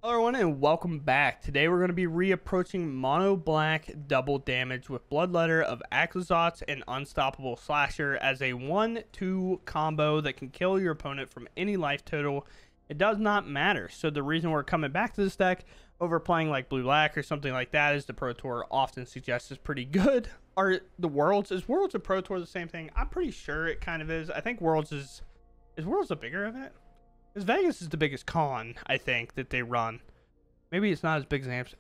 Hello everyone and welcome back. Today we're going to be reapproaching mono black double damage with Bloodletter of Aclazotz and Unstoppable Slasher as a 1-2 combo that can kill your opponent from any life total. It does not matter. So the reason we're coming back to this deck over playing like blue black or something like that is the Pro Tour often suggests is pretty good. Are the Worlds, is Worlds and Pro Tour the same thing? I'm pretty sure it kind of is. I think Worlds is Worlds a bigger event? Because Vegas is the biggest con, I think, that they run. Maybe it's not as big as Amps.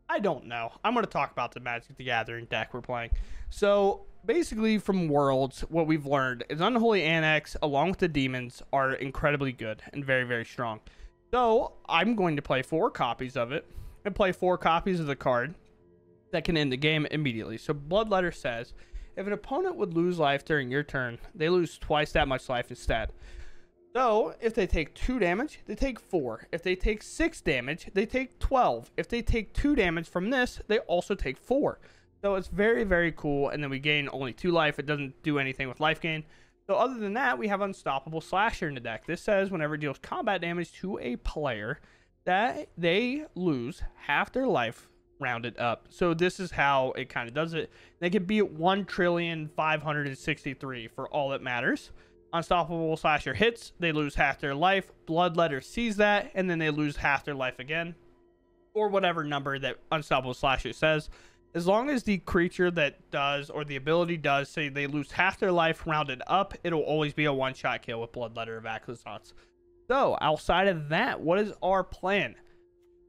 I don't know. I'm going to talk about the Magic the Gathering deck we're playing. So, basically, from Worlds, what we've learned is Unholy Annex, along with the Demons, are incredibly good and very, very strong. So, I'm going to play 4 copies of it and play 4 copies of the card that can end the game immediately. So, Bloodletter says, if an opponent would lose life during your turn, they lose twice that much life instead. So, if they take 2 damage, they take 4. If they take 6 damage, they take 12. If they take 2 damage from this, they also take 4. So, it's very, very cool. And then we gain only 2 life. It doesn't do anything with life gain. So, other than that, we have Unstoppable Slasher in the deck. This says whenever it deals combat damage to a player, that they lose half their life rounded up. So, this is how it kind of does it. They can be at 1,563,000,000 for all that matters. Unstoppable Slasher hits, they lose half their life. Bloodletter sees that, and then they lose half their life again. Or whatever number that Unstoppable Slasher says. As long as the creature that does, or the ability does, say they lose half their life rounded up, it'll always be a one-shot kill with Bloodletter of Aclazotz. So, outside of that, what is our plan?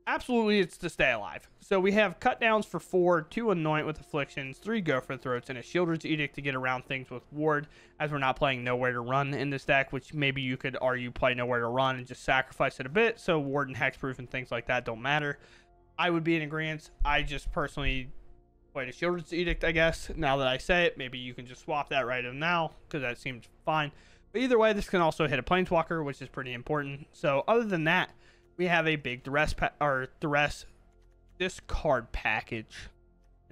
Absolutely, it's to stay alive. So we have cut downs for 4, 2 Anoint with Afflictions, 3 Go for Throats, and a Sheoldred's Edict to get around things with Ward, as we're not playing Nowhere to Run in this deck, which maybe you could argue play Nowhere to Run and just sacrifice it a bit, so Ward and Hexproof and things like that don't matter. I would be in agreement. I just personally played a Sheoldred's Edict, I guess. Now that I say it, maybe you can just swap that right now, because that seems fine. But either way, this can also hit a Planeswalker, which is pretty important. So other than that, we have a big Duress discard package.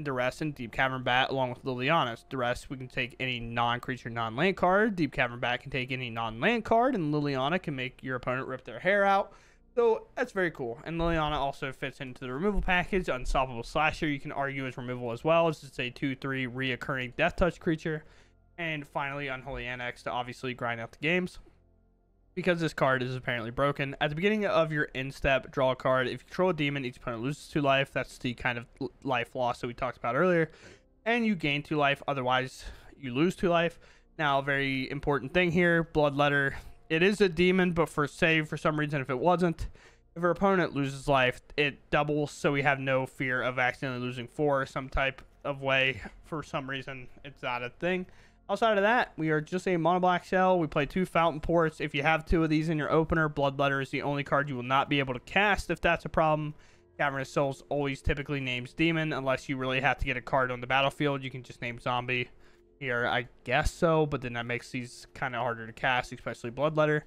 Duress and Deep-Cavern Bat along with Liliana. Duress, we can take any non-creature, non-land card. Deep-Cavern Bat can take any non-land card, and Liliana can make your opponent rip their hair out. So that's very cool. And Liliana also fits into the removal package. Unstoppable Slasher, you can argue as removal as well. It's just a 2/3 reoccurring Death Touch creature. And finally, Unholy Annex to obviously grind out the games, because this card is apparently broken. At the beginning of your end step, draw a card. If you control a demon, each opponent loses 2 life. That's the kind of life loss that we talked about earlier. And you gain 2 life. Otherwise, you lose 2 life. Now, a very important thing here. Bloodletter. It is a demon, but for some reason, if it wasn't, if our opponent loses life, it doubles. So we have no fear of accidentally losing 4 some type of way. For some reason, it's not a thing. Outside of that, we are just a mono black shell. We play 2 Fountainports. If you have 2 of these in your opener, Bloodletter is the only card you will not be able to cast if that's a problem. Cavern of Souls always typically names Demon, unless you really have to get a card on the battlefield. You can just name Zombie here, I guess so, but then that makes these kind of harder to cast, especially Bloodletter.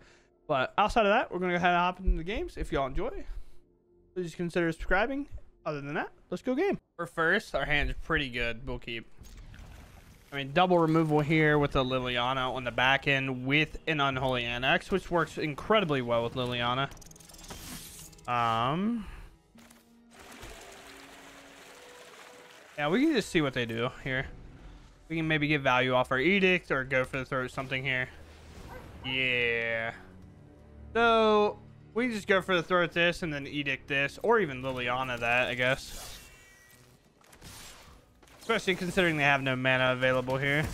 But outside of that, we're going to go ahead and hop into the games. If y'all enjoy, please consider subscribing. Other than that, let's go game. For first, our hand's pretty good. We'll keep. I mean, double removal here with the Liliana on the back end with an Unholy Annex, which works incredibly well with Liliana. Yeah, we can just see what they do here. We can maybe get value off our Edict or go for the throat something here. Yeah. So, we can just go for the throat this and then Edict this, or even Liliana that, I guess. Especially considering they have no mana available here.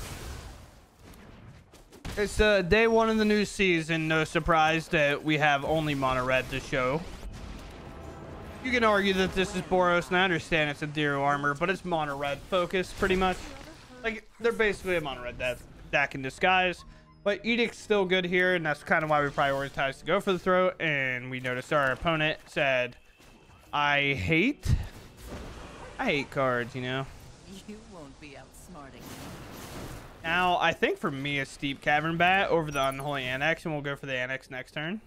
It's day 1 of the new season. No surprise that we have only mono red to show. You can argue that this is Boros, and I understand it's a Zero armor, but it's mono red focused pretty much. Like, they're basically a mono red deck in disguise. But Edict's still good here, and that's kind of why we prioritized to go for the throat. And we noticed our opponent said, I hate cards, you know. You won't be outsmarting me. Now, I think for me, it's Deep-Cavern Bat over the Unholy Annex, and we'll go for the Annex next turn.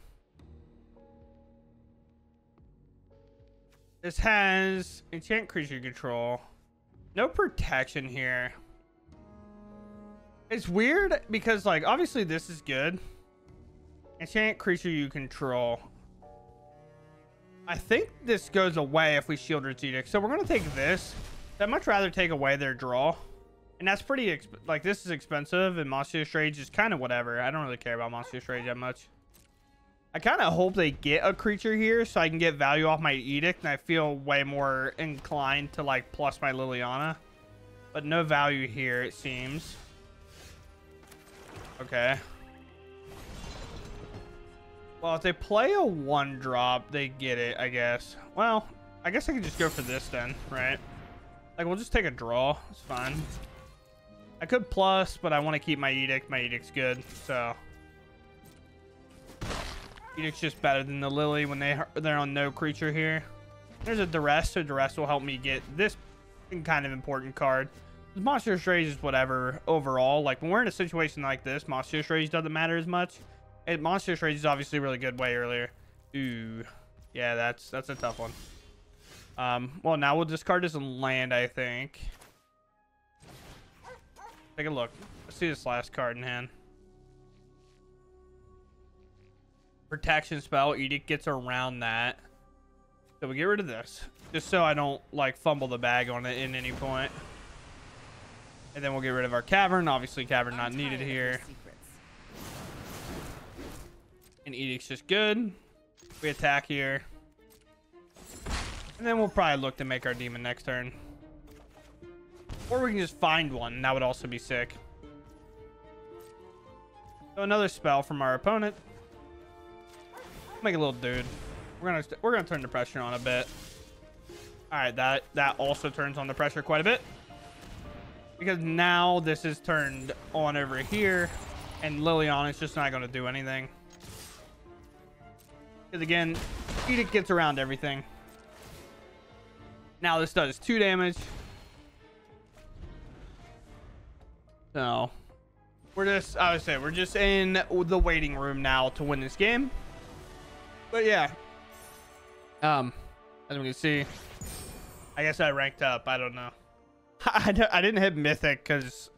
This has enchant creature control. No protection here. It's weird because, like, obviously this is good. Enchant creature you control. I think this goes away if we Sheoldred's Edict. So we're going to take this. I'd much rather take away their draw. And that's pretty, like, this is expensive, and Monstrous Rage is kind of whatever. I don't really care about Monstrous Rage that much. I kind of hope they get a creature here so I can get value off my Edict, and I feel way more inclined to, like, plus my Liliana. But no value here, it seems. Okay. Well, if they play a 1-drop, they get it, I guess. Well, I guess I could just go for this then, right? Like, we'll just take a draw. It's fine. I could plus, but I want to keep my Edict. My Edict's good, so... Edict's just better than the Lily when they're on no creature here. There's a Duress, so Duress will help me get this kind of important card. Monstrous Rage is whatever overall. Like, when we're in a situation like this, Monstrous Rage doesn't matter as much. And Monstrous Rage is obviously really good way earlier. Ooh. Yeah, that's a tough one. Well, now we'll discard this and land, I think. Take a look. Let's see this last card in hand. Protection spell. Edict gets around that. So we get rid of this. Just so I don't, like, fumble the bag on it in any point. And then we'll get rid of our Cavern. Obviously, Cavern not needed here. And Edict's just good. We attack here. And then we'll probably look to make our demon next turn. Or we can just find one, and that would also be sick. So another spell from our opponent. Make a little dude. We're gonna turn the pressure on a bit. Alright, that also turns on the pressure quite a bit. Because now this is turned on over here, and Liliana is just not gonna do anything. Because again, Edict gets around everything. Now this does 2 damage. So we're just, I would say, we're just in the waiting room now to win this game. But yeah, as we can see, I guess I ranked up. I don't know. I didn't hit Mythic because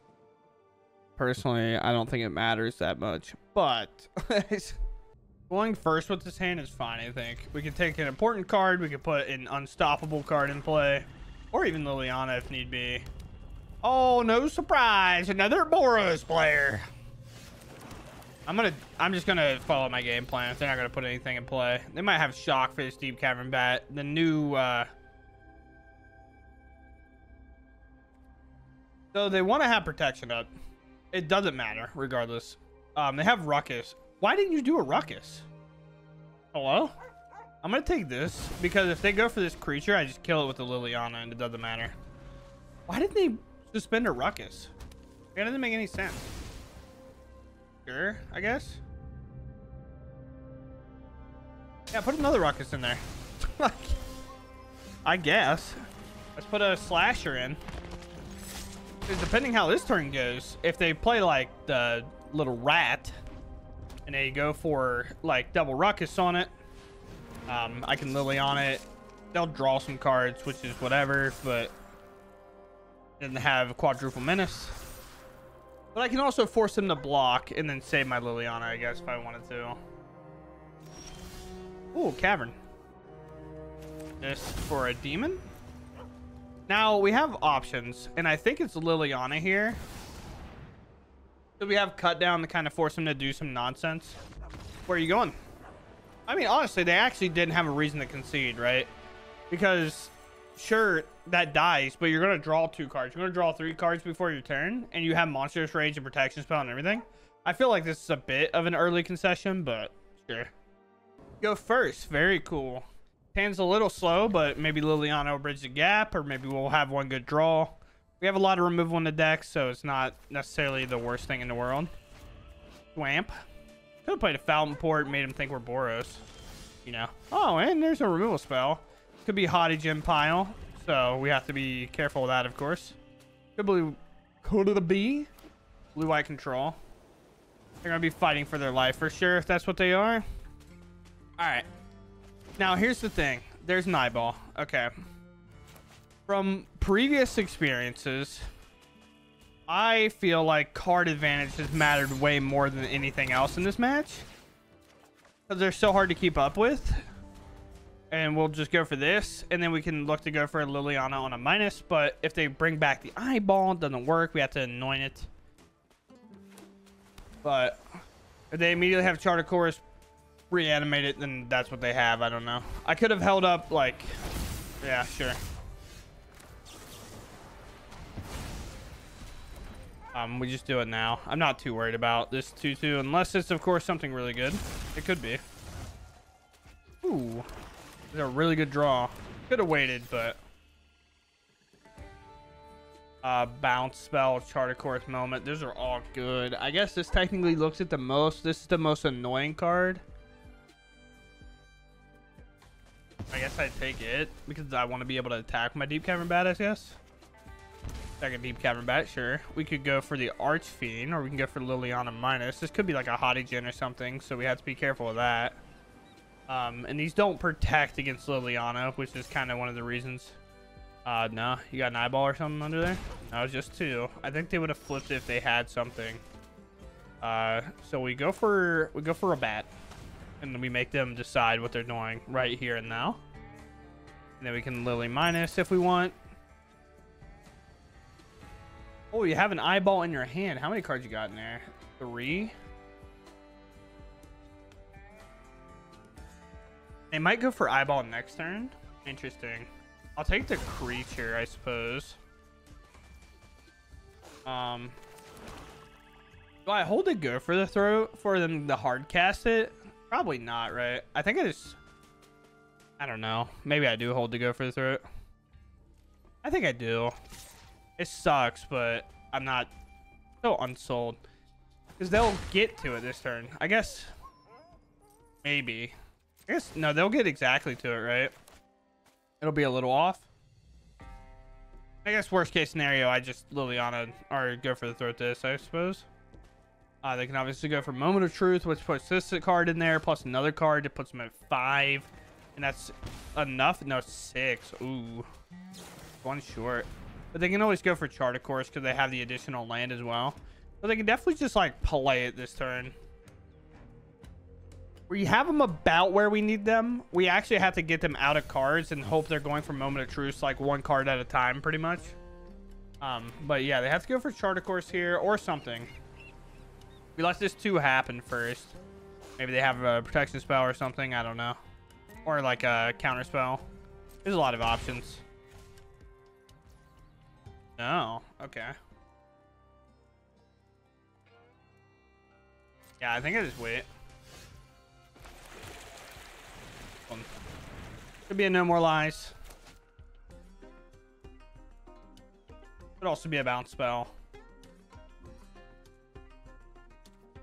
personally, I don't think it matters that much. But going first with this hand is fine, I think. We can take an important card. We could put an unstoppable card in play. Or even Liliana if need be. Oh, no surprise. Another Boros player. I'm just gonna follow my game plan. If they're not gonna put anything in play. They might have Shock for this Deep-Cavern Bat. The new so they want to have protection up. It doesn't matter regardless. They have Ruckus. Why didn't you do a Ruckus? Hello? I'm gonna take this because if they go for this creature, I just kill it with the Liliana and it doesn't matter. Why didn't they suspend a Ruckus? That doesn't make any sense. Sure, I guess. Yeah, put another Ruckus in there. I guess. Let's put a Slasher in. Because depending how this turn goes, if they play like the little rat and they go for like double Ruckus on it, I can Liliana it. They'll draw some cards, which is whatever, but then have Quadruple Menace. But I can also force them to block and then save my Liliana, I guess, if I wanted to. Ooh, Cavern. This for a demon. Now, we have options, and I think it's Liliana here. So we have Cut Down to kind of force them to do some nonsense. Where are you going? I mean, honestly, they actually didn't have a reason to concede, right? Because, sure, that dies, but you're going to draw 2 cards. You're going to draw 3 cards before your turn, and you have Monstrous Rage and Protection Spell and everything. I feel like this is a bit of an early concession, but sure. Go first. Very cool. Hand's a little slow, but maybe Liliana will bridge the gap, or maybe we'll have one good draw. We have a lot of removal in the deck, so it's not necessarily the worst thing in the world. Swamp. Could have played a Fountainport, made him think we're Boros. You know. Oh, and there's a removal spell. Could be Haughty Gem Pile, so we have to be careful of that, of course. Could be blue-white control. They're going to be fighting for their life for sure, if that's what they are. Alright. Now, here's the thing. There's an eyeball. Okay. From previous experiences, I feel like card advantage has mattered way more than anything else in this match. Because they're so hard to keep up with. And we'll just go for this, and then we can look to go for Liliana on a minus. But if they bring back the eyeball, it doesn't work. We have to anoint it. But if they immediately have Charter Chorus reanimate it, then that's what they have. I don't know. I could have held up, like... Yeah, sure. We just do it now. I'm not too worried about this 2-2, unless it's, of course, something really good. It could be. Ooh. It's a really good draw. Could have waited, but... bounce spell, Charter Course moment. Those are all good. I guess this technically looks at the most. This is the most annoying card. I guess I'd take it because I want to be able to attack my Deep-Cavern Bat, I guess. Second Deep-Cavern Bat, sure. We could go for the Archfiend, or we can go for Liliana minus. This could be like a Hottie Gen or something, so we have to be careful of that. And these don't protect against Liliana, which is kind of one of the reasons. No, you got an eyeball or something under there? No, it's just 2. I think they would have flipped it if they had something. So we go for a bat, and then we make them decide what they're doing right here and now. And then we can Lily minus if we want. Oh, you have an eyeball in your hand. How many cards you got in there? 3. They might go for eyeball next turn. Interesting. I'll take the creature, I suppose. Do I hold the go for the throat for them to hard cast it? Probably not, right? I think I don't know. Maybe I do hold the go for the throat. I think I do. It sucks, but I'm not so unsold. Because they'll get to it this turn. I guess. Maybe. I guess, no, they'll get exactly to it, right? It'll be a little off. I guess worst case scenario, I just Liliana or go for the throat this, I suppose. They can obviously go for Moment of Truth, which puts this card in there, plus another card that puts them at 5. And that's enough. No, 6. Ooh. 1 short. But they can always go for Charter Course because they have the additional land as well. So they can definitely just like play it this turn. We have them about where we need them. We actually have to get them out of cards and hope they're going for Moment of Truth, like 1 card at a time, pretty much. But yeah, they have to go for Charter Course here or something. We let this 2 happen first. Maybe they have a protection spell or something. I don't know. Or like a counter spell. There's a lot of options. No. Okay. Yeah, I think I just wait. Could be a No More Lies. Could also be a bounce spell.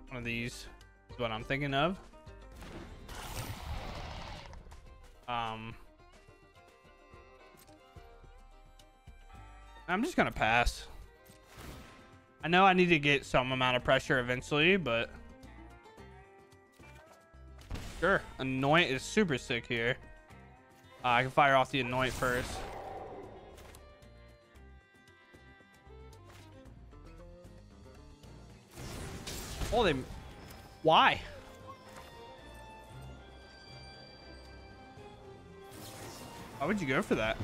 One of these is what I'm thinking of. I'm just gonna pass. I know I need to get some amount of pressure eventually, but sure. Anoint is super sick here. I can fire off the Anoint first. Oh, they... Why? Why would you go for that?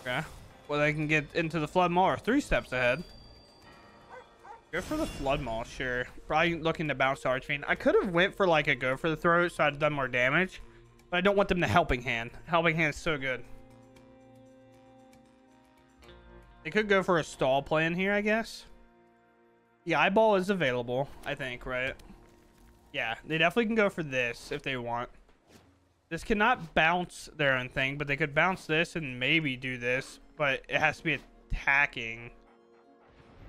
Okay. Well, they can get into the Flood Maul or 3 steps ahead. Go for the Flood Maul, sure. Probably looking to bounce the Archfiend. I could have went for like a go for the throat so I'd done more damage. But I don't want them to Helping Hand. Helping Hand is so good. They could go for a stall plan here, I guess. The eyeball is available, I think, right? Yeah, they definitely can go for this if they want. This cannot bounce their own thing, but they could bounce this and maybe do this. But it has to be attacking.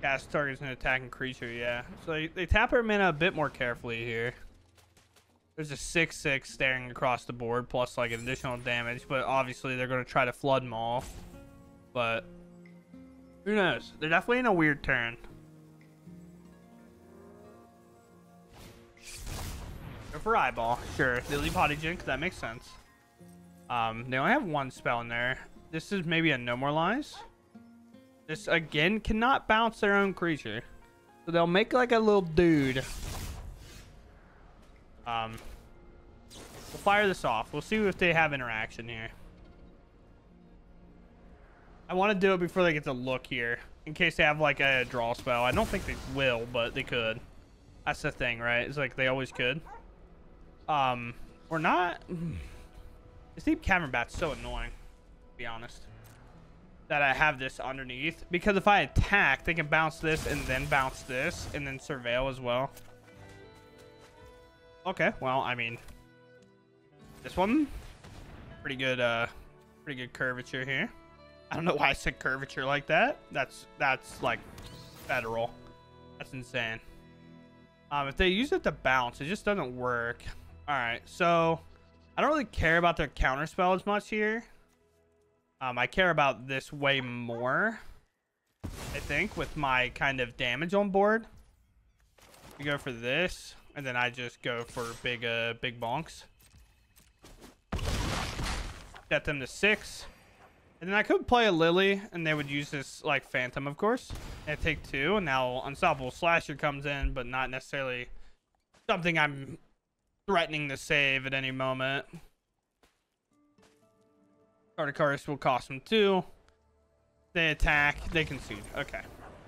Cast targets an attacking creature, yeah. So they tap our mana a bit more carefully here. There's a 6/6 staring across the board, plus like an additional damage. But obviously they're going to try to Flood Maul. But who knows? They're definitely in a weird turn. Go for eyeball, sure. They leave Hottie Gen, that makes sense. They only have 1 spell in there. This is maybe a No More Lies. This again cannot bounce their own creature, so they'll make like a little dude. We'll fire this off. We'll see if they have interaction here. I want to do it before they get to look here, in case they have like a draw spell. I don't think they will, but they could. That's the thing, right? It's like they always could. Or not. This Deep-Cavern Bat's so annoying, to be honest, that I have this underneath, because if I attack, they can bounce this and then bounce this and then surveil as well. Okay, well, I mean, this one pretty good curvature here. I don't know why I said curvature like that. That's like federal. That's insane. If they use it to bounce, it just doesn't work. All right, so I don't really care about their counterspell as much here. I care about this way more, I think, with my kind of damage on board. We go for this, and then I just go for big bonks. Set them to 6. And then I could play a Lily, and they would use this, like, Phantom, of course. And take 2, and now Unstoppable Slasher comes in, but not necessarily something I'm threatening to save at any moment. Cardicarus will cost them 2. They attack, they concede. Okay.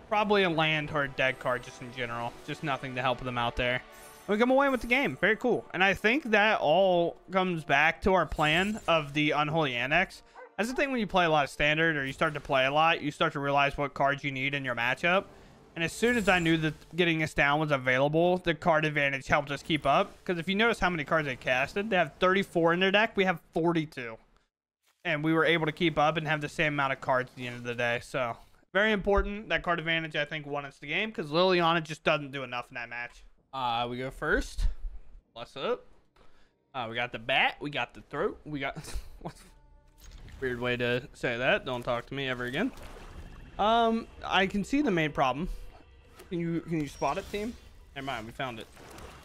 Probably a land or a dead card just in general. Just nothing to help them out there. And we come away with the game. Very cool. And I think that all comes back to our plan of the Unholy Annex. That's the thing when you play a lot of Standard, or you start to play a lot, you start to realize what cards you need in your matchup. And as soon as I knew that getting us down was available, the card advantage helped us keep up. Because if you notice how many cards they casted, they have 34 in their deck. We have 42. And we were able to keep up and have the same amount of cards at the end of the day. So, very important. That card advantage, I think, won us the game. Because Liliana just doesn't do enough in that match. We go first. Bless up. We got the bat. We got the throat. We got... Weird way to say that. Don't talk to me ever again. I can see the main problem. Can you spot it, team? Never mind, we found it.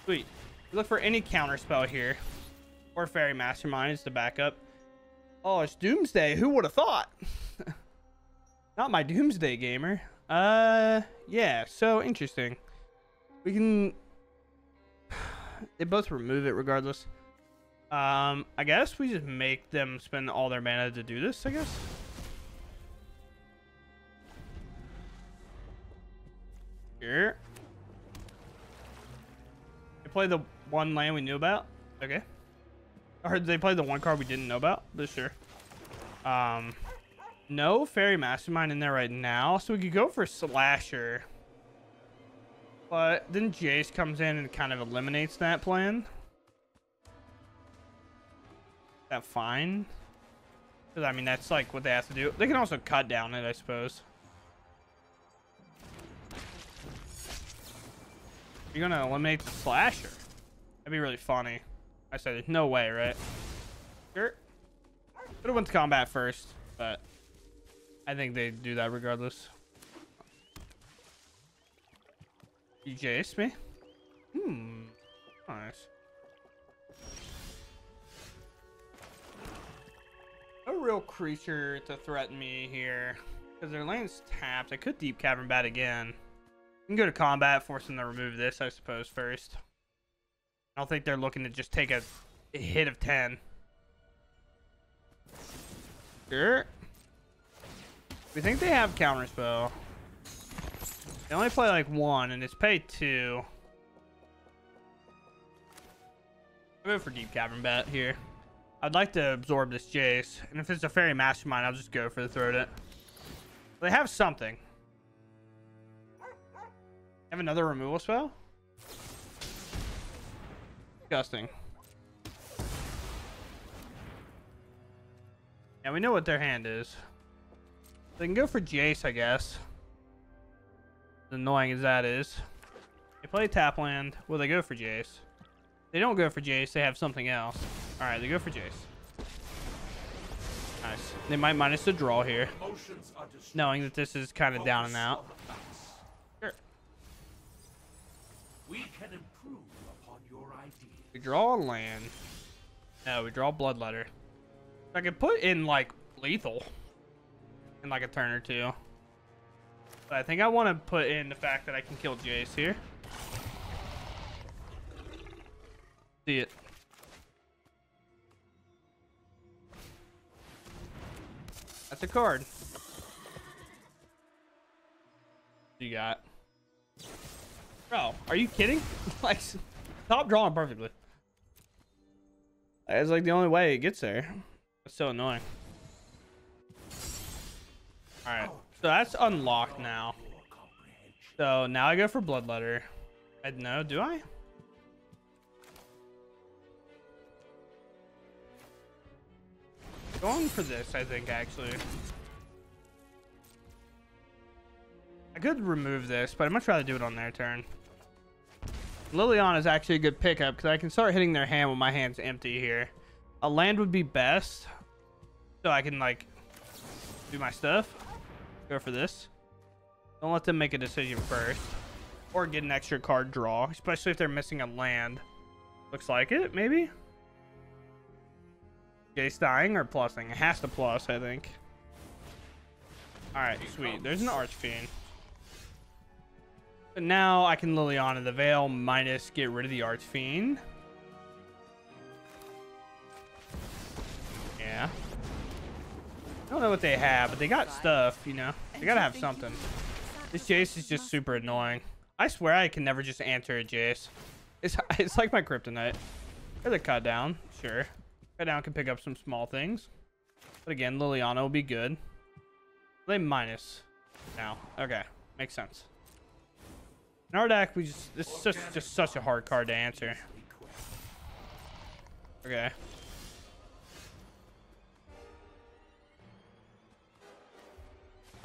Sweet. Look for any counter spell here, or Fairy Mastermind is the backup. Oh, it's Doomsday. Who would have thought? Not my Doomsday gamer. Yeah. So interesting. We can. They both remove it regardless. I guess we just make them spend all their mana to do this, I guess. Here. They play the one land we knew about. Okay. I heard they played the one card we didn't know about, but sure. No Fairy Mastermind in there right now, so we could go for Slasher. But then Jace comes in and kind of eliminates that plan. That fine? Because I mean, that's like what they have to do. They can also cut down it, I suppose. You're gonna eliminate the Slasher. That'd be really funny. I said there's no way, right? Sure. Could have went to combat first, but I think they do that regardless. You Jace me? Nice. No real creature to threaten me here, because their lane's tapped. I could Deep-Cavern Bat again. You can go to combat, force them to remove this, I suppose, first. I don't think they're looking to just take a hit of 10. Sure. We think they have counterspell. They only play like 1, and it's paid 2. I'll go for Deep-Cavern Bat here. I'd like to absorb this Jace, and if it's a Fairy Mastermind, I'll just go for the throat it. They have something. Have another removal spell? Disgusting. Yeah, we know what their hand is. They can go for Jace, I guess. As annoying as that is. They play tap land. Will they go for Jace? They don't go for Jace. They have something else. All right, they go for Jace. Nice. They might minus the draw here, knowing that this is kind of down and out. Sure. We can improve upon your ideas. We draw a land. No, we draw Bloodletter. I could put in like lethal in like a turn or 2. But I think I want to put in the fact that I can kill Jace here. See it. That's a card. You got. Bro, are you kidding? Like, stop drawing perfectly. It's like the only way it gets there. It's so annoying. Alright, so that's unlocked now. So now I go for Bloodletter. No, do I? Going for this, I think, actually. I could remove this, but I'd much rather do it on their turn. Liliana is actually a good pickup because I can start hitting their hand when my hand's empty here. A land would be best, so I can, like, do my stuff. Go for this. Don't let them make a decision first. Or get an extra card draw, especially if they're missing a land. Looks like it, maybe? Jace dying or plussing? It has to plus, I think. Alright, sweet. There's an Archfiend. But now I can Liliana the Veil minus get rid of the Archfiend. Yeah. I don't know what they have, but they got stuff, you know. They gotta have something. This Jace is just super annoying. I swear I can never just answer a Jace. It's like my kryptonite. There's a cut down, sure. Cut down can pick up some small things. But again, Liliana will be good. They minus now. Okay, makes sense. In our deck, this is just such a hard card to answer. Okay.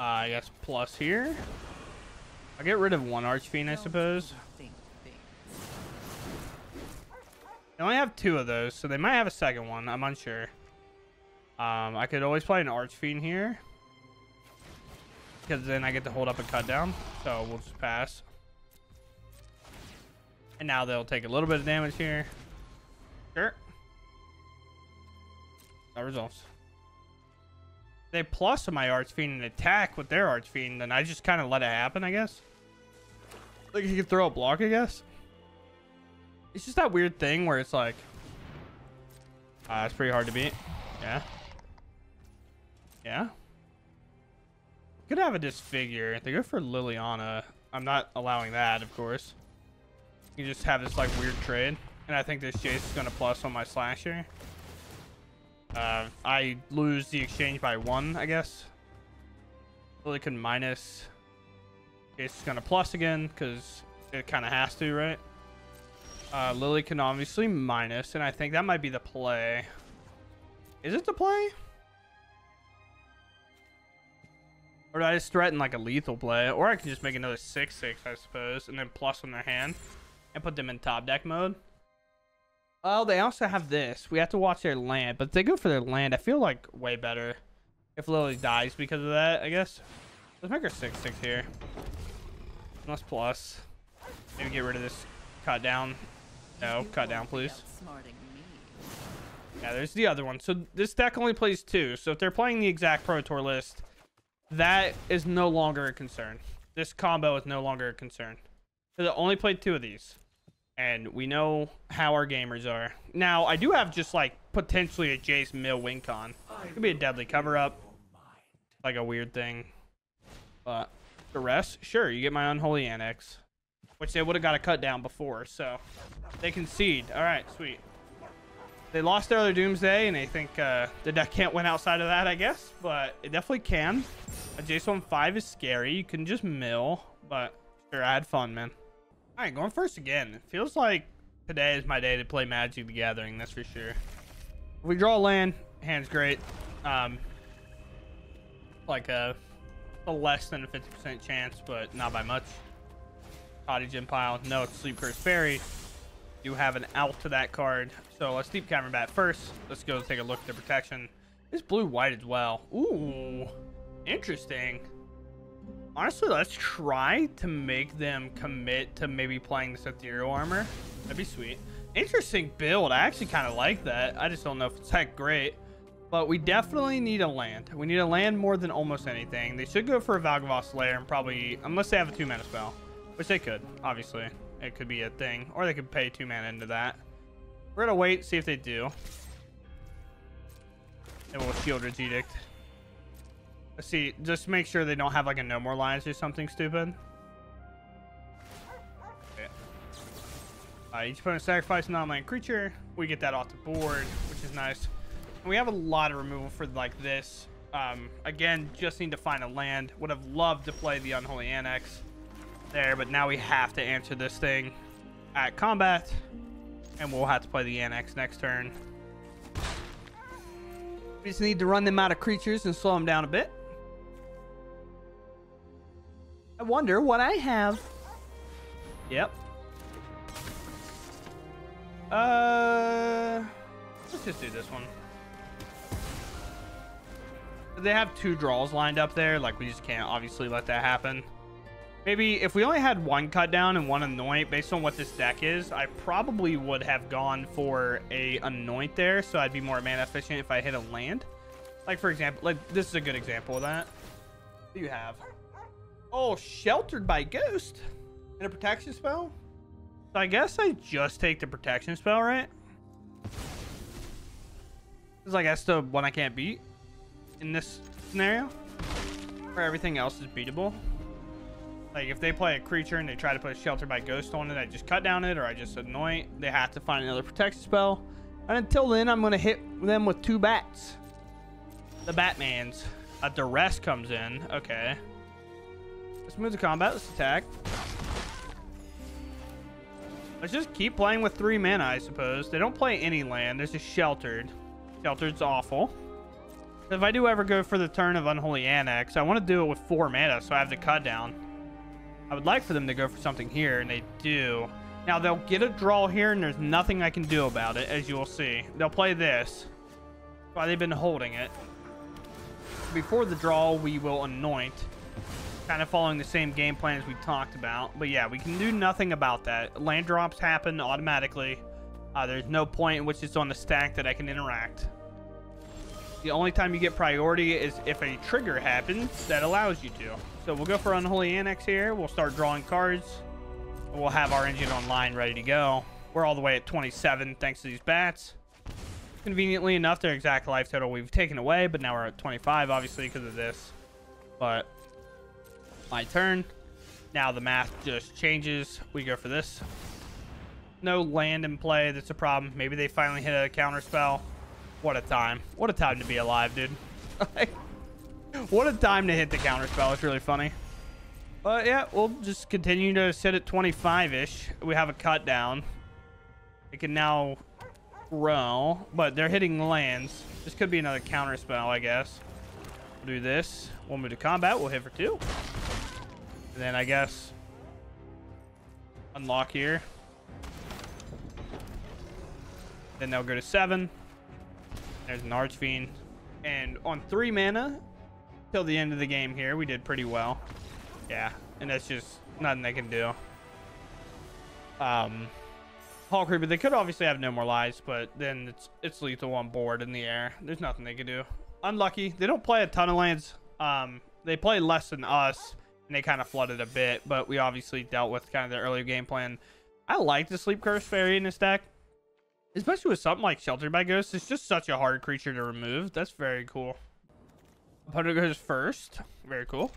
I guess plus here. I'll get rid of one Archfiend, I suppose. They only have 2 of those, so they might have a second one. I'm unsure. I could always play an Archfiend here, because then I get to hold up a cut down. So we'll just pass. And now they'll take a little bit of damage here. Sure. That resolves. They plus on my Archfiend and attack with their Archfiend, then I just kind of let it happen, I guess. Like, you can throw a block, I guess. It's just that weird thing where it's like... it's pretty hard to beat. Yeah. Yeah. Could have a disfigure. They go for Liliana. I'm not allowing that, of course. You just have this, like, weird trade. And I think this Jace is going to plus on my slasher. I lose the exchange by 1, I guess. Lily can minus. Jace is going to plus again, because it kind of has to, right? Lily can obviously minus, and I think that might be the play. Is it the play? Or do I just threaten, like, a lethal play? Or I can just make another 6/6, I suppose, and then plus on their hand. And put them in top deck mode. Oh, they also have this. We have to watch their land. But if they go for their land, I feel like way better if Lily dies because of that, I guess. Let's make her 6/6 here. Let's plus. Maybe get rid of this cut down. No, cut down, please. Yeah, there's the other one. So this deck only plays 2. So if they're playing the exact Pro Tour list, that is no longer a concern. This combo is no longer a concern. Because I only played 2 of these. And we know how our gamers are. Now, I do have just, like, potentially a Jace Mill win con. It could be a deadly cover-up. Like a weird thing. But Duress, sure, you get my Unholy Annex. Which they would have got a cut down before, so they concede. Alright, sweet. They lost their other Doomsday, and they think the deck can't win outside of that, I guess. But it definitely can. A Jace 1/5 is scary. You can just mill, but sure, I had fun, man. Alright, going first again. It feels like today is my day to play Magic the Gathering, that's for sure. If we draw a land, hand's great. Like a less than a 50% chance, but not by much. Cottage Empire. No, it's Sleep Curse Fairy. You have an out to that card. So let's Deep-Cavern Bat first. Let's go take a look at the protection. It's blue-white as well. Ooh, interesting. Honestly, let's try to make them commit to maybe playing this ethereal armor. That'd be sweet. Interesting build. I actually kind of like that. I just don't know if it's that great. But we definitely need a land. We need a land more than almost anything. They should go for a Valgavoth Slayer and probably, unless they have a 2-mana spell, which they could, obviously. It could be a thing. Or they could pay 2 mana into that. We're gonna wait, see if they do. And we'll Sheoldred's Edict. Let's see, just make sure they don't have like a no more lines or something stupid. Okay. Each opponent sacrifice a non-land creature. We get that off the board, which is nice. And we have a lot of removal for like this. Again, just need to find a land. Would have loved to play the Unholy Annex there, but now we have to answer this thing at combat, and we'll have to play the Annex next turn. We just need to run them out of creatures and slow them down a bit. I wonder what I have. Yep. Let's just do this one. They have 2 draws lined up there. Like, we just can't obviously let that happen. Maybe if we only had 1 cut down and 1 Anoint, based on what this deck is, I probably would have gone for a Anoint there, so I'd be more mana efficient if I hit a land. Like, for example, like this is a good example of that. What do you have? Oh, Sheltered by Ghost and a protection spell. So I guess I just take the protection spell, right? It's like that's the one I can't beat in this scenario, where everything else is beatable. Like if they play a creature and they try to put a Sheltered by Ghost on it, I just cut down it, or I just Anoint. They have to find another protection spell, and until then, I'm gonna hit them with 2 bats. The Batmans. A Duress comes in. Okay. Let's move to combat. Let's attack. Let's just keep playing with 3 mana, I suppose. They don't play any land. There's a Sheltered. Sheltered's awful. If I do ever go for the turn of Unholy Annex, I want to do it with 4 mana, so I have to cut down. I would like for them to go for something here, and they do. Now, they'll get a draw here, and there's nothing I can do about it, as you will see. They'll play this. That's why they've been holding it. Before the draw, we will Anoint. Kind of following the same game plan as we talked about. But yeah, we can do nothing about that. Land drops happen automatically. There's no point in which it's on the stack that I can interact. The only time you get priority is if a trigger happens that allows you to. So we'll go for Unholy Annex here. We'll start drawing cards. We'll have our engine online ready to go. We're all the way at 27 thanks to these bats. Conveniently enough, their exact life total we've taken away, but now we're at 25 obviously because of this. But my turn. Now the math just changes. We go for this. No land in play. That's a problem. Maybe they finally hit a counter spell. What a time. What a time to be alive, dude. What a time to hit the counter spell. It's really funny. But yeah, we'll just continue to sit at 25-ish. We have a cut down. It can now grow, but they're hitting lands. This could be another counter spell, I guess. We'll do this. We'll move to combat. We'll hit for 2. And then I guess unlock here. Then they'll go to 7. There's an Archfiend. And on 3 mana till the end of the game here, we did pretty well. Yeah, and that's just nothing they can do. Hall Creeper, they could obviously have no more lives, but then it's lethal on board in the air. There's nothing they can do. Unlucky. They don't play a ton of lands. They play less than us, and they kind of flooded a bit, but we obviously dealt with kind of the earlier game plan. I like the Sleep Curse Fairy in this deck, especially with something like Sheltered by Ghosts. It's just such a hard creature to remove. That's very cool. Opponent goes first. Very cool.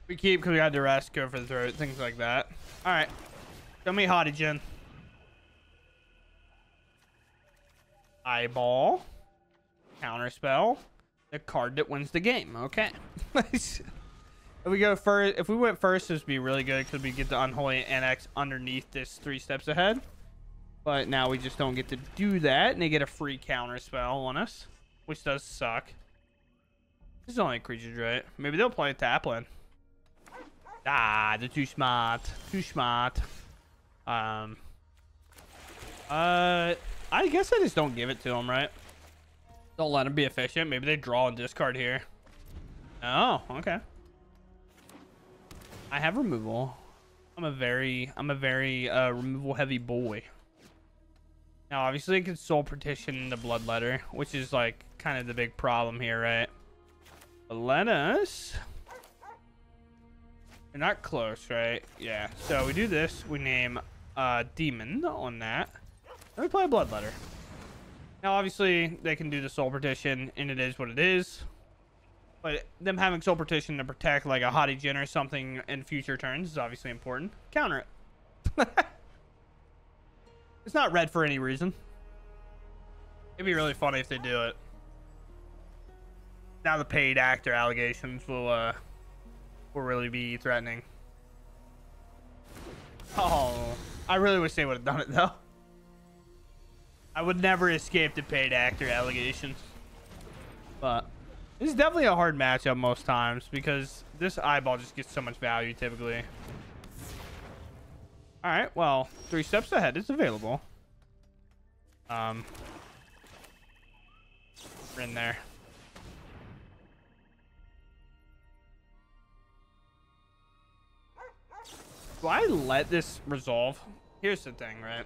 We keep because we got Duress, go for the throat, things like that. All right. Show me Hottie Gen. Eyeball. Counterspell. The card that wins the game. Okay. If we go first, if we went first, this would be really good because we get the Unholy Annex underneath this 3 steps ahead. But now we just don't get to do that, and they get a free counterspell on us, which does suck. This is only creatures, right? Maybe they'll play a tapland. Ah, they're too smart. Too smart. I guess I just don't give it to them, right? Don't let them be efficient. Maybe they draw and discard here. Oh, okay. I have removal. I'm a very removal heavy boy. Now, obviously, I can soul petition the Bloodletter, which is like kind of the big problem here, right? But let us. We're not close, right? Yeah. So we do this. We name Demon on that. Let me play a Bloodletter. Now, obviously, they can do the Soul Partition, and it is what it is. But them having Soul Partition to protect, like, a Haughty Djinn or something in future turns is obviously important. Counter it. It's not red for any reason. It'd be really funny if they do it. Now the paid actor allegations will really be threatening. Oh, I really wish they would have done it, though. I would never escape the paid actor allegations. But this is definitely a hard matchup most times because this eyeball just gets so much value typically. All right, well, 3 steps ahead is available. We're in there. Do I let this resolve? Here's the thing, right?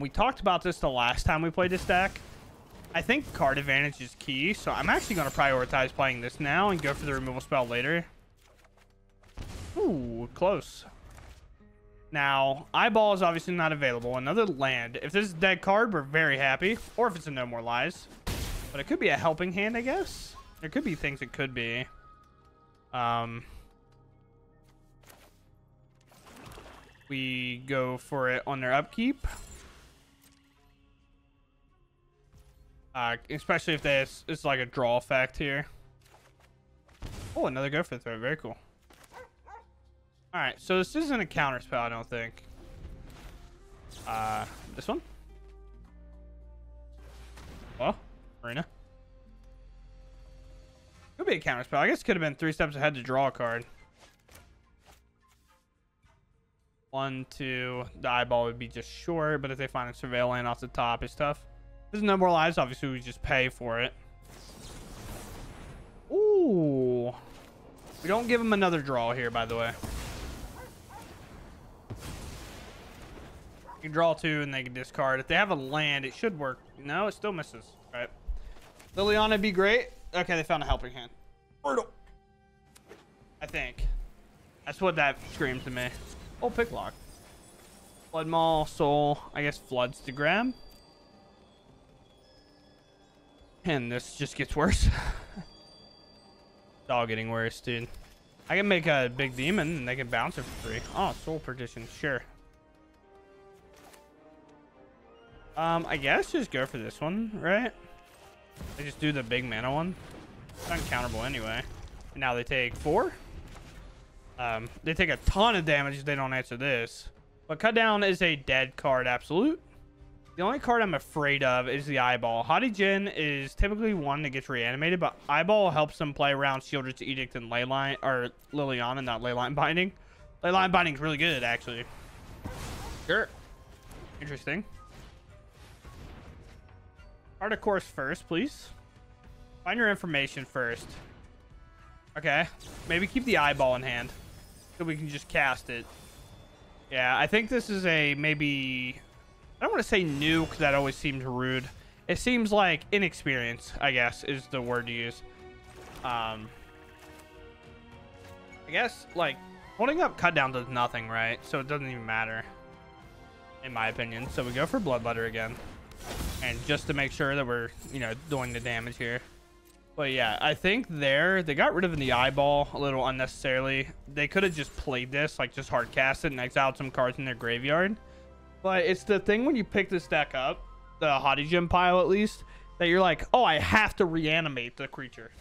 We talked about this the last time we played this deck. I think card advantage is key, so I'm actually going to prioritize playing this now and go for the removal spell later. Ooh, close. Now, eyeball is obviously not available. Another land. If this is a dead card, we're very happy. Or if it's a No More Lies. But it could be a helping hand, I guess. There could be things it could be. We go for it on their upkeep. Especially if it's like a draw effect here. Oh, another go for the throw. Very cool. All right, so this isn't a counter spell, I don't think. This one. Well, Arena. Could be a counter spell. I guess it could have been 3 steps ahead to draw a card. 1, 2. The eyeball would be just short, but if they find a surveil land off the top, it's tough. There's no more lives. Obviously, we just pay for it. Ooh. We don't give them another draw here, by the way. You can draw 2 and they can discard. If they have a land, it should work. No, it still misses. All right. Liliana would be great. Okay, they found a helping hand. Brutal. I think. That's what that screams to me. Oh, Picklock. Flood Maul, Soul. I guess Floods to grab. And this just gets worse. It's all getting worse, dude. I can make a big demon and they can bounce it for free. Oh, Soul Partition. Sure. I guess just go for this one, right? They just do the big mana one. It's uncounterable anyway. And now they take 4. They take a ton of damage if they don't answer this. But Cut Down is a dead card, absolute. The only card I'm afraid of is the Eyeball. Haughty Djinn is typically one that gets reanimated, but Eyeball helps them play around Sheoldred's Edict and Leyline, or Liliana, not Leyline Binding. Leyline Binding is really good, actually. Sure. Interesting. Art of Course first, please. Find your information first. Okay. Maybe keep the Eyeball in hand so we can just cast it. Yeah, I think this is a maybe... I don't want to say new because that always seems rude. It seems like inexperience, I guess, is the word to use. I guess, like, holding up Cut Down does nothing, right? So it doesn't even matter, in my opinion. So we go for Bloodletter again. And just to make sure that we're, you know, doing the damage here. But yeah, I think they got rid of the Eyeball a little unnecessarily. They could have just played this, like just hard cast it and exiled some cards in their graveyard. But it's the thing when you pick this deck up, the Haughty Djinn pile at least, that you're like, oh, I have to reanimate the creature.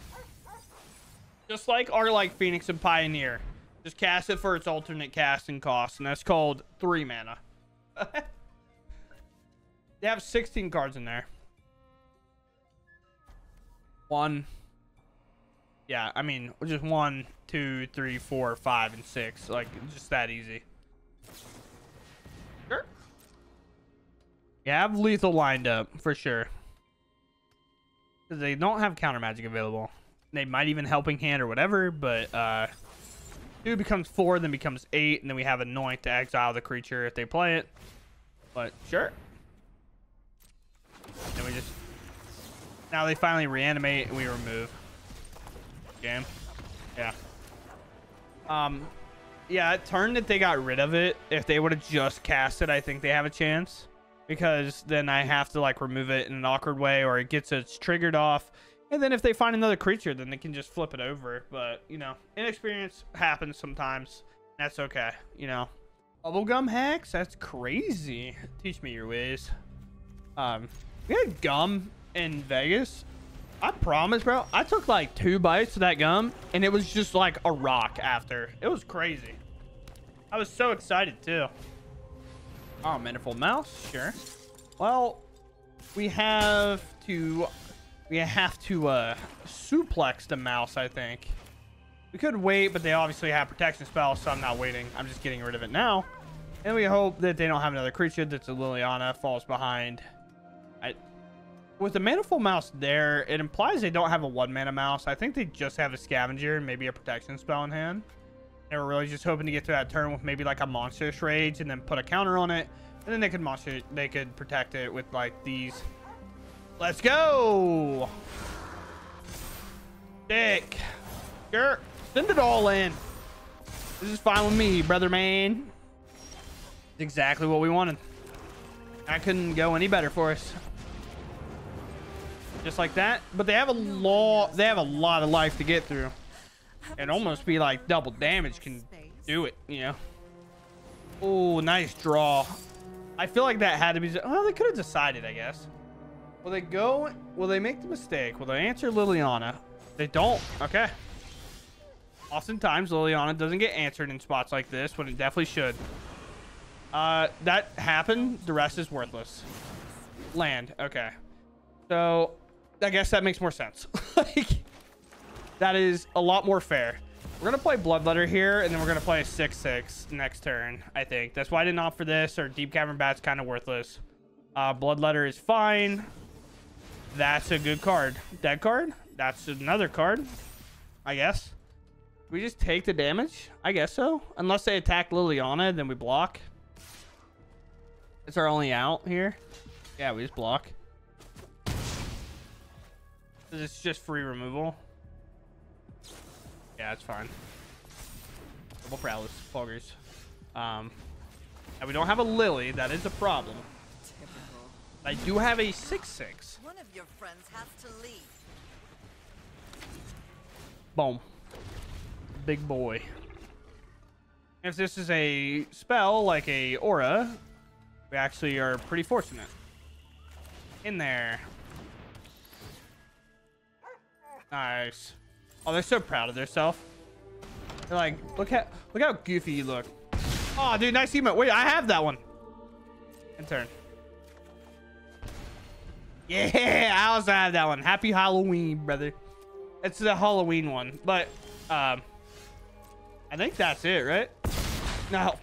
Just like our Phoenix and Pioneer. Just cast it for its alternate casting cost, and that's called 3 mana. They have 16 cards in there. 1. Yeah, I mean, just 1, 2, 3, 4, 5, and 6. Like, just that easy. Sure. You have lethal lined up, for sure. Because they don't have counter magic available. They might even helping hand or whatever, but 2 becomes 4, then becomes 8, and then we have Anoint to exile the creature if they play it. But, sure. And we just... Now they finally reanimate and we remove. Game. Yeah. Yeah, it turned that they got rid of it. If they would have just cast it, I think they have a chance. because then I have to like remove it in an awkward way, or it gets its triggered off. And then if they find another creature, then they can just flip it over. But, you know, inexperience happens sometimes. That's okay, you know. Bubblegum hacks? That's crazy. Teach me your ways. We had gum in Vegas. I promise, bro. I took like 2 bites of that gum, and it was just like a rock after. It was crazy. I was so excited, too. Oh, manifold mouse? Sure. Well, we have to suplex the mouse, I think. We could wait, but they obviously have protection spells, so I'm not waiting. I'm just getting rid of it now. And we hope that they don't have another creature that's a Liliana falls behind. With the manifold mouse there, it implies they don't have a 1-mana mouse. I think they just have a scavenger and maybe a protection spell in hand. They were really just hoping to get to that turn with maybe like a monstrous rage and then put a counter on it. And then they could protect it with like these. Let's go! Dick. Sure. Send it all in. This is fine with me, brother man. It's exactly what we wanted. I couldn't go any better for us. Just like that. But they have a lot of life to get through. And almost be like double damage can do it, you know. Oh, nice draw. I feel like that had to be, well, they could have decided, I guess. Will they make the mistake? Will they answer Liliana? They don't. Okay. Oftentimes Liliana doesn't get answered in spots like this when it definitely should. That happened. Duress is worthless. Land. Okay. So I guess that makes more sense. Like, that is a lot more fair. We're going to play Bloodletter here, and then we're going to play a 6/6 next turn, I think. That's why I didn't opt for this, or Deep-Cavern Bat's kind of worthless. Bloodletter is fine. That's a good card. Dead card? That's another card, I guess. We just take the damage? I guess so. Unless they attack Liliana, then we block. It's our only out here. Yeah, we just block. It's just free removal. Yeah, it's fine. Double prowess, foggers. And we don't have a Lily. That is a problem. Typical. I do have a 6/6. One of your friends has to leave. Boom. Big boy. If this is a spell like a aura, we actually are pretty fortunate. In there. Nice. Oh, they're so proud of themselves. They're like, look how goofy you look. Oh, dude, nice emote. Wait, I have that one. In turn. Yeah, I also have that one. Happy Halloween, brother. It's the Halloween one, but I think that's it, right? No.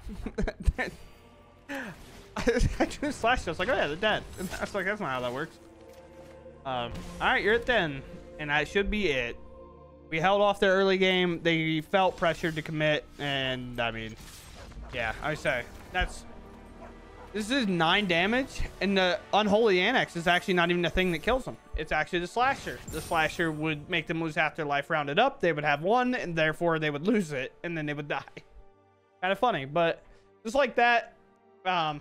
I just slashed. I was like, oh yeah, they're dead. And I was like, that's not how that works. All right, you're at 10, and that should be it. We held off their early game. They felt pressured to commit, and I mean, yeah, I say this is 9 damage, and the Unholy Annex is actually not even the thing that kills them. It's actually the slasher. The slasher would make them lose half their life rounded up. They would have 1, and therefore they would lose it, and then they would die. Kind of funny, but just like that, I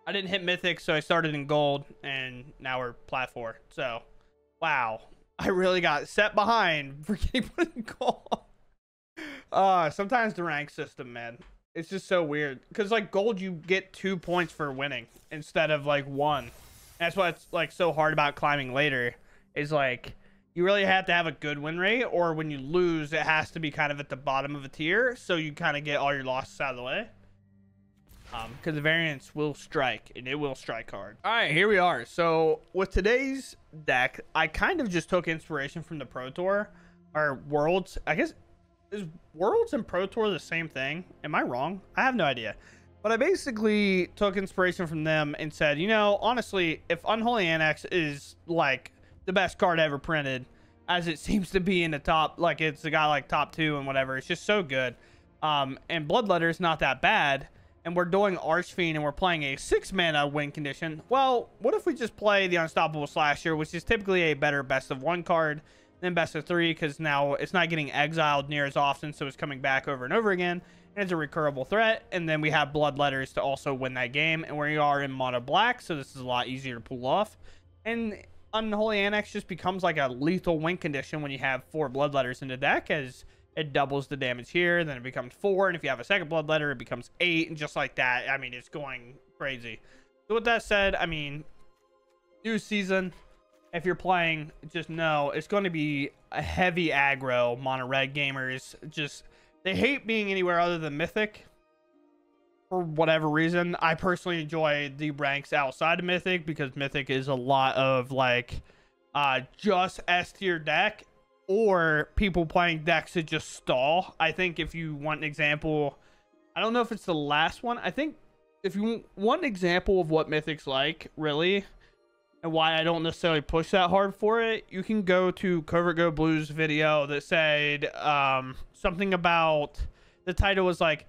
didn't hit Mythic, so I started in Gold, and now we're Plat 4. So, wow. I really got set behind for getting put in Gold. Sometimes the rank system, man. It's just so weird. Because, like, Gold, you get 2 points for winning instead of, like, 1. That's what's, like, so hard about climbing later. Is, like, you really have to have a good win rate. Or when you lose, it has to be kind of at the bottom of a tier. So you kind of get all your losses out of the way. Because the variance will strike, and it will strike hard. All right, here we are. So with today's deck, I kind of just took inspiration from the Pro Tour, or Worlds. I guess, is Worlds and Pro Tour the same thing? Am I wrong? I have no idea. But I basically took inspiration from them and said, you know, honestly, if Unholy Annex is like the best card ever printed, as it seems to be in the top, like it's the guy like top 2 and whatever, it's just so good. And Bloodletter is not that bad. And we're doing Archfiend and we're playing a 6-mana win condition. Well, what if we just play the Unstoppable Slasher, which is typically a better best of 1 card than best of 3, because now it's not getting exiled near as often, so it's coming back over and over again. and it's a recurable threat. And then we have Bloodletters to also win that game, and we are in mono black, so this is a lot easier to pull off. And Unholy Annex just becomes like a lethal win condition when you have 4 Bloodletters in the deck, as it doubles the damage here, then it becomes 4, and if you have a second Bloodletter, it becomes 8, and just like that. I mean, it's going crazy. So with that said, I mean, new season, if you're playing, just know it's going to be a heavy aggro. Mono red gamers, just, they hate being anywhere other than Mythic for whatever reason. I personally enjoy the ranks outside of Mythic, because Mythic is a lot of like just S tier deck, or people playing decks that just stall. I think if you want an example, I don't know if it's the last one, I think if you want an example of what Mythic's like, really, and why I don't necessarily push that hard for it, you can go to Covert Go Blue's video that said something about, the title was like,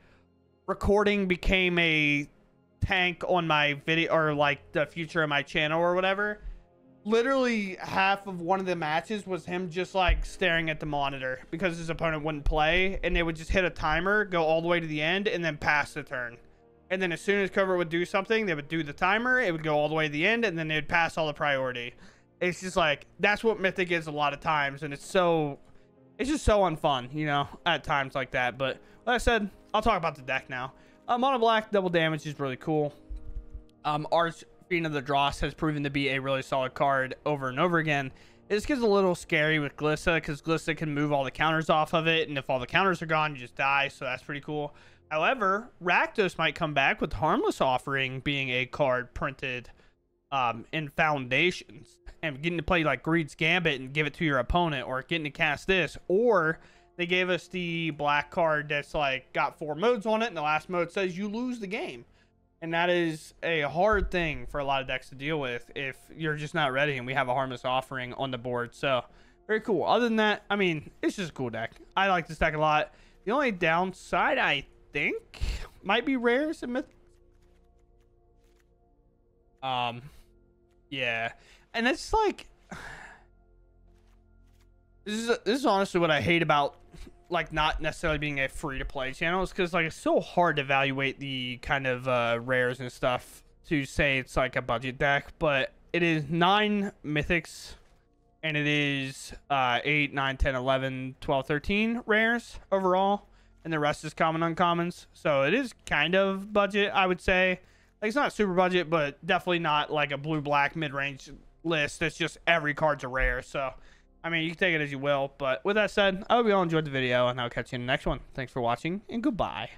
recording became a tank on my video, or like the future of my channel or whatever. Literally half of one of the matches was him just like staring at the monitor because his opponent wouldn't play, and they would just hit a timer, go all the way to the end, and then pass the turn. And then as soon as Covert would do something, they would do the timer, it would go all the way to the end, and then they'd pass all the priority. It's just like, that's what Mythic is a lot of times, and it's just so unfun, you know, at times like that. But like I said, I'll talk about the deck now. Mono black double damage is really cool. Archfiend of the Dross has proven to be a really solid card over and over again. It just gets a little scary with Glissa, because Glissa can move all the counters off of it, and if all the counters are gone, you just die, so that's pretty cool. However, Rakdos might come back with Harmless Offering being a card printed in Foundations, and getting to play like Greed's Gambit and give it to your opponent, or getting to cast this. Or they gave us the black card that's like got 4 modes on it, and the last mode says you lose the game. And that is a hard thing for a lot of decks to deal with if you're just not ready, and we have a Harmless Offering on the board. So very cool. Other than that, I mean, it's just a cool deck. I like this deck a lot. The only downside, I think, might be rares and myth. Yeah, and it's like, this is honestly what I hate about like not necessarily being a free to play channel, is because like it's so hard to evaluate the kind of rares and stuff to say it's like a budget deck. But it is 9 mythics, and it is 8, 9, 10, 11, 12, 13 rares overall, and the rest is common uncommons. So it is kind of budget, I would say. Like, it's not super budget, but definitely not like a blue black mid-range list that's just every card's a rare. So I mean, you can take it as you will. But with that said, I hope you all enjoyed the video, and I'll catch you in the next one. Thanks for watching, and goodbye.